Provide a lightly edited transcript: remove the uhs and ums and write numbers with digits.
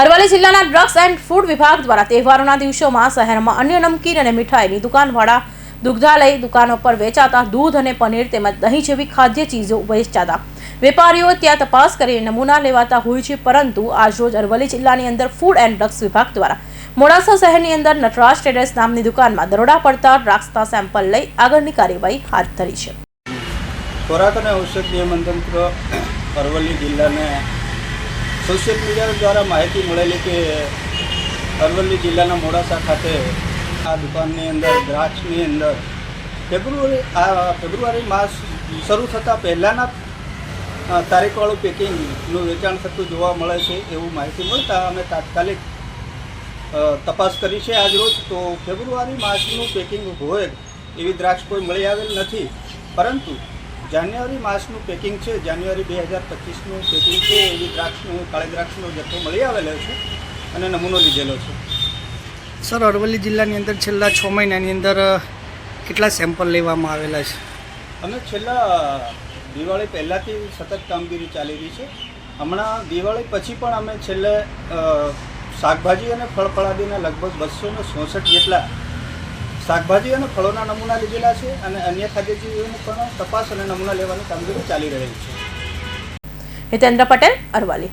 અરવલ્લી જિલ્લાના drugs and food વિભાગ દ્વારા તહેવારોના દિવસોમાં શહેરમાં અન્ય નમકીન અને મીઠાઈની દુકાનવાળા દુગ્ધાલય દુકાનો પર વેચાતા દૂધ અને પનીર તેમજ દહીં જેવી ખાદ્ય ચીજો વેચાતા વેપારીઓ ત્યાં તપાસ કરીને નમૂના લેવાતા હોય છે, પરંતુ આજરોજ અરવલ્લી જિલ્લાની અંદર ફૂડ એન્ડ ડ્રગ્સ વિભાગ દ્વારા મોડાસા શહેરની અંદર નટરાજ ટ્રેડર્સ નામની દુકાનમાં દરોડા પડતા ડ્રગ્સના સેમ્પલ લઈ આગળની કાર્યવાહી હાથ ધરી છે। ખોરાક અને ઔષધ નિયમનતંત્ર અરવલ્લી જિલ્લાને સોશિયલ મીડિયા દ્વારા માહિતી મળેલી કે અરવલ્લી જિલ્લાના મોડાસા ખાતે આ દુકાનની અંદર દ્રાક્ષની અંદર ફેબ્રુઆરી માસ શરૂ થતાં પહેલાંના તારીખવાળું પેકિંગનું વેચાણ થતું જોવા મળે છે એવું માહિતી મળતા અમે તાત્કાલિક તપાસ કરી છે આજરોજ। તો ફેબ્રુઆરી માસનું પેકિંગ હોય એવી દ્રાક્ષ કોઈ મળી આવેલ નથી, પરંતુ જાન્યુઆરી માસનું પેકિંગ છે, જાન્યુઆરી 2025નું પેકિંગ છે એવી દ્રાક્ષનું કાળી દ્રાક્ષનો જથ્થો મળી આવેલો છે અને નમૂનો લીધેલો છે। સર, અરવલ્લી જિલ્લાની અંદર છેલ્લા 6 મહિનાની અંદર કેટલા સેમ્પલ લેવામાં આવેલા છે? અમે છેલ્લા દિવાળી પહેલાંથી સતત કામગીરી ચાલી રહી છે। હમણાં દિવાળી પછી પણ અમે છેલ્લે શાકભાજી અને ફળફળાદીના લગભગ 266 જેટલા શાકભાજી અને ફળોના નમૂના લીધેલા છે અને અન્ય ખાદ્યજીવોની પણ તપાસ અને નમૂના લેવાની કામગીરી ચાલી રહી છે। હિતેન્દ્ર પટેલ, અરવલ્લી।